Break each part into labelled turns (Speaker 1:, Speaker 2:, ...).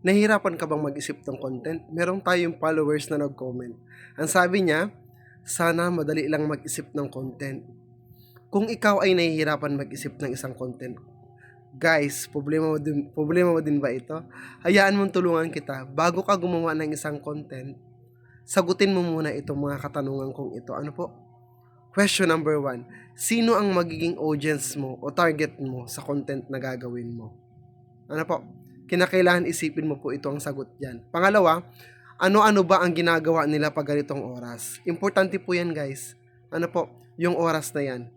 Speaker 1: Nahihirapan ka bang mag-isip ng content? Meron tayong followers na nag-comment. Ang sabi niya, sana madali lang mag-isip ng content. Kung ikaw ay nahihirapan mag-isip ng isang content, guys, problema mo din ba ito? Hayaan mong tulungan kita. Bago ka gumawa ng isang content, sagutin mo muna itong mga katanungan kong ito. Ano po? Question number 1. Sino ang magiging audience mo o target mo sa content na gagawin mo? Ano po? Kinakailangan isipin mo po ito ang sagot dyan. Pangalawa, ano-ano ba ang ginagawa nila pag ganitong oras? Importante po yan, guys. Ano po? Yung oras na yan.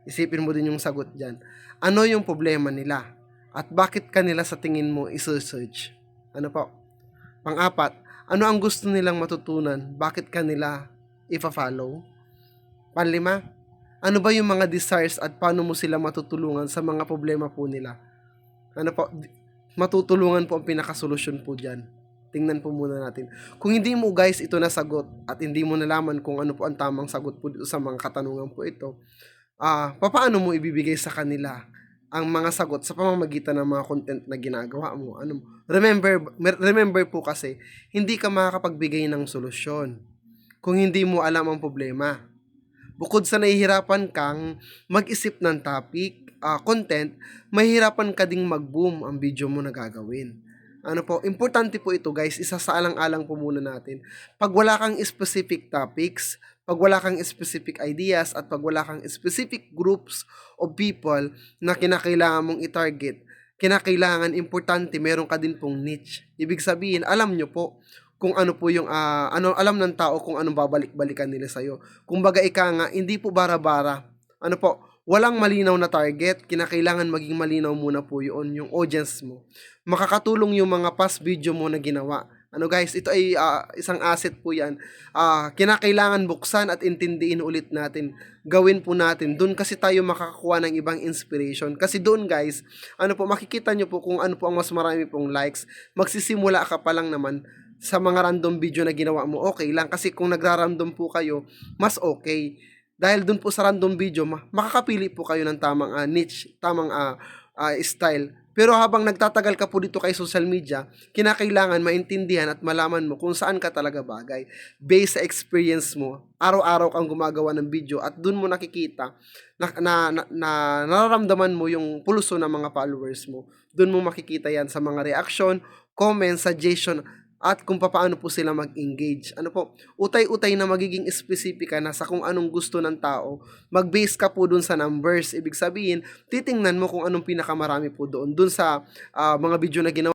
Speaker 1: Isipin mo din yung sagot dyan. Ano yung problema nila? At bakit kanila sa tingin mo isearch? Ano po? Pang-apat, ano ang gusto nilang matutunan? Bakit kanila ipa-follow? Panlima, ano ba yung mga desires at paano mo sila matutulungan sa mga problema po nila? Ano po? Matutulungan po ang pinakasolusyon po dyan. Tingnan po muna natin. Kung hindi mo guys ito nasagot at hindi mo nalaman kung ano po ang tamang sagot po dito sa mga katanungan po ito, paano mo ibibigay sa kanila ang mga sagot sa pamamagitan ng mga content na ginagawa mo? Remember po kasi, hindi ka makakapagbigay ng solusyon kung hindi mo alam ang problema. Bukod sa nahihirapan kang mag-isip ng topic, content, mahihirapan ka ding mag-boom ang video mo na gagawin. Ano po, importante po ito guys, isasaalang-alang po muna natin. Pag wala kang specific topics, pag wala kang specific ideas, at pag wala kang specific groups of people na kinakailangan mong i-target, kinakailangan importante meron ka din pong niche. Ibig sabihin, alam nyo po kung ano po yung alam ng tao kung anong babalik-balikan nila sa iyo. Kumbaga ika nga, hindi po bara-bara. Ano po, walang malinaw na target, kinakailangan maging malinaw muna po yun, yung audience mo. Makakatulong yung mga past video mo na ginawa. Ano guys, ito ay isang asset po yan. Kinakailangan buksan at intindihin ulit natin. Gawin po natin. Doon kasi tayo makakakuha ng ibang inspiration. Kasi doon guys, ano po, makikita nyo po kung ano po ang mas marami pong likes. Magsisimula ka pa lang naman sa mga random video na ginawa mo, okay lang. Kasi kung nagra-random po kayo, mas okay. Dahil dun po sa random video, makakapili po kayo ng tamang niche, tamang style. Pero habang nagtatagal ka po dito kay social media, kinakailangan maintindihan at malaman mo kung saan ka talaga bagay. Based sa experience mo, araw-araw kang gumagawa ng video at dun mo nakikita na nararamdaman mo yung pulso ng mga followers mo. Dun mo makikita yan sa mga reaction, comment, suggestion, at kung paano po sila mag-engage. Ano po, utay-utay na magiging specific ka na sa kung anong gusto ng tao. Mag-base ka po dun sa numbers. Ibig sabihin, titingnan mo kung anong pinakamarami po doon. Dun sa mga video na ginawa